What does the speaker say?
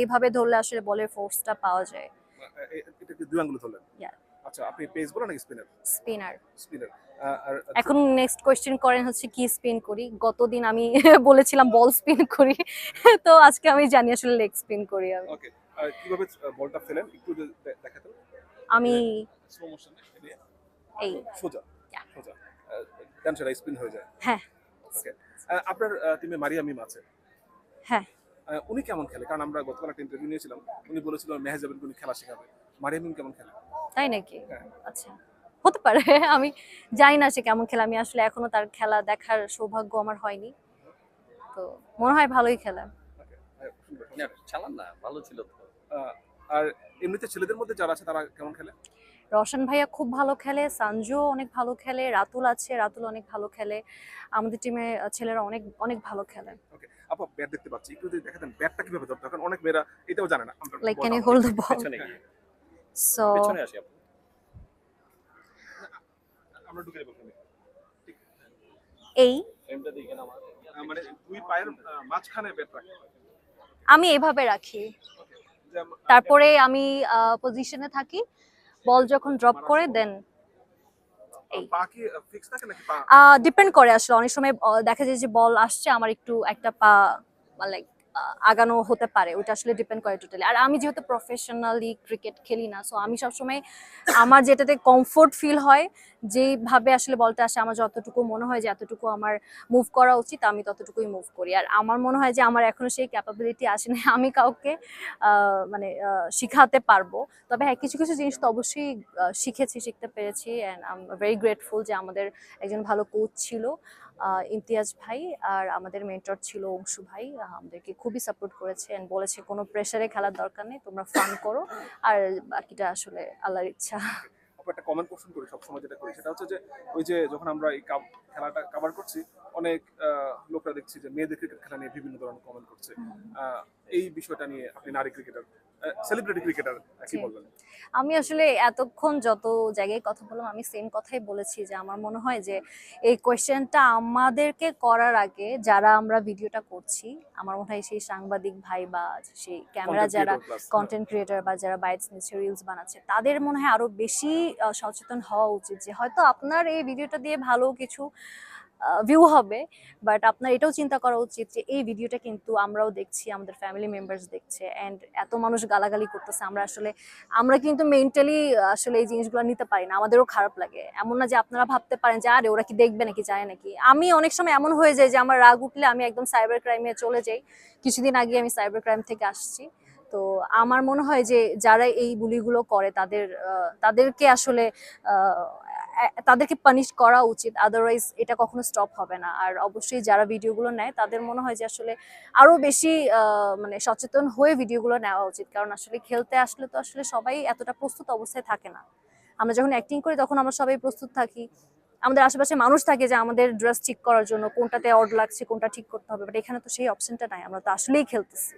এইভাবে ধরলে আসলে বলের ফোর্সটা পাওয়া যায়। এটা কি দুই আঙ্গুলে ধরলেন? আচ্ছা, আপনি পেস বলেন নাকি স্পিনার? স্পিনার। স্পিনার। আর এখন নেক্সট কোয়েশ্চেন করেন হচ্ছে কি স্পিন করি। গতদিন আমি বলেছিলাম বল স্পিন করি। তো আজকে আমি জানি আসলে লেগ স্পিন করি আমি। ওকে। কিভাবে বলটা ফেলেন একটু যদি দেখাতেন? আমি স্লো মোশনে এই সোজা সোজা ডান সাইড স্পিন হয়ে যায়। হ্যাঁ ওকে। আপনার টিমে মারিয়া মিম আছে। হ্যাঁ উনি কেমন খেলে? কারণ আমরা গতকাল একটা ইন্টারভিউ নিয়েছিলাম। উনি বলেছিল মেহেজাবিন উনি খেলা শেখাবে। মারিয়া মিম কেমন খেলে? তাই নাকি? হ্যাঁ। আচ্ছা, হতে পারে। আমি জানি না সে কেমন খেলে। আমি আসলে এখনো তার খেলা দেখার সৌভাগ্য আমার হয়নি। তো মনে হয় ভালোই খেলে। ওকে। না, চালান না, ভালো ছিল তো। আর এমনিতে ছেলেদের মধ্যে যারা আছে তারা কেমন খেলে? রওশন ভাইয়া খুব ভালো খেলে, সানজু অনেক ভালো খেলে, রাতুল আছে, রাতুল অনেক ভালো খেলে। আমাদের টিমে ছেলেরা অনেক অনেক ভালো খেলে। ওকে। আপু ব্যাট দেখতে পাচ্ছি। একটু যদি দেখাতেন ব্যাটটা কিভাবে ধরতে হয়? কারণ অনেক মেয়েরা এটাও জানে না। Like can you hold the ball? পেছনে গিয়ে সো পেছনে আসি আপু। আমরা ঢুকে যাবো ওখানে। এই ফ্রেমটা দিকে না আমার। মানে দুই পায়ের মাঝখানে ব্যাট রাখতে হয়। আমি এভাবে রাখি। যেমন তারপরে আমি পজিশনে থাকি, বল যখন ড্রপ করে দেন এই পা কি ফিক্স থাকে নাকি পা? ডিপেন্ড করে আসলে। অনেক সময় দেখা যায় যে বল আসছে, আমার একটু একটা পা লাইক আগানো হতে পারে। ওটা আসলে ডিপেন্ড করে টোটালি। আর আমি যেহেতু প্রফেশনালি ক্রিকেট খেলি না, সো আমি সবসময় আমার যেটাতে কমফোর্ট ফিল হয়, যেভাবে আসলে বলটা আসে, আমার যতটুকু মনে হয় যে এতটুকু আমার মুভ করা উচিত, আমি ততটুকুই মুভ করি। আর আমার মনে হয় যে আমার এখনো সেই ক্যাপাবিলিটি আসেনি আমি কাউকে মানে শিখাতে পারবো। তবে হ্যাঁ, কিছু কিছু জিনিস তো অবশ্যই শিখতে পেরেছি। And I am very grateful যে আমাদের একজন ভালো কোচ ছিল ইমতিয়াজ ভাই, আর আমাদের মেন্টর ছিল অংশু ভাই। আমাদেরকে খুবই সাপোর্ট করেছে এন্ড বলেছে কোনো প্রেসারে খেলার দরকার নেই, তোমরা ফান করো, আর বাকিটা আসলে আল্লাহর ইচ্ছা। আপু একটা কমেন্ট কোশ্চেন করি, সবসময় যেটা করি সেটা হচ্ছে যে ওই যে যখন আমরা এই খেলাটা কভার করছি, অনেক লোকরা দেখছি যে মেয়েদের ক্রিকেট খেলা নিয়ে বিভিন্ন ধরনের কমেন্ট করছে। এই বিষয়টা নিয়ে আপনি নারী ক্রিকেটার, সেলিব্রিটি ক্রিকেটার, কি বলবেন? আমি আসলে এতক্ষণ যত জায়গায় কথা বললাম, আমি সেম কথাই বলেছি যে আমার মনে হয় যে এই কোয়েশ্চেনটা আমাদেরকে করার আগে যারা আমরা ভিডিওটা করছি, আমার মনে হয় সেই সাংবাদিক ভাই বা সেই ক্যামেরা যারা কন্টেন্ট ক্রিয়েটার বা যারা বাইটস নিচ্ছে, রিলস বানাচ্ছে, তাদের মনে হয় আরো বেশি সচেতন হওয়া উচিত যে হয়তো আপনার এই ভিডিওটা দিয়ে ভালো কিছু ভিউ হবে, বাট আপনার এটাও চিন্তা করা উচিত যে এই ভিডিওটা কিন্তু আমরাও দেখছি, আমাদের ফ্যামিলি মেম্বার্স দেখছে, এন্ড এত মানুষ গালাগালি করতেছে। আমরা কিন্তু মেন্টালি আসলে এই জিনিসগুলো নিতে পারি না, আমাদেরও খারাপ লাগে। এমন না যে আপনারা ভাবতে পারেন যে আরে ওরা কি দেখবে নাকি, যায় নাকি। আমি অনেক সময় এমন হয়ে যায় যে আমার রাগ উঠলে আমি একদম সাইবার ক্রাইমে চলে যাই। কিছুদিন আগে আমি সাইবার ক্রাইম থেকে আসছি। তো আমার মনে হয় যে যারা এই বুলিগুলো করে তাদেরকে আসলে তাদেরকে পানিশ করা উচিত, আদারওয়াইজ এটা কখনো স্টপ হবে না। আর অবশ্যই যারা ভিডিওগুলো নেয় তাদের মনে হয় যে আসলে আরো বেশি মানে সচেতন হয়ে ভিডিওগুলো নেওয়া উচিত। কারণ আসলে খেলতে আসলে তো আসলে সবাই এতটা প্রস্তুত অবস্থায় থাকে না। আমরা যখন অ্যাক্টিং করি তখন আমরা সবাই প্রস্তুত থাকি, আমাদের আশেপাশে মানুষ থাকে যে আমাদের ড্রেস ঠিক করার জন্য, কোনটাতে অড লাগছে, কোনটা ঠিক করতে হবে, বাট এখানে তো সেই অপশনটা নাই, আমরা তো আসলেই খেলতেছি।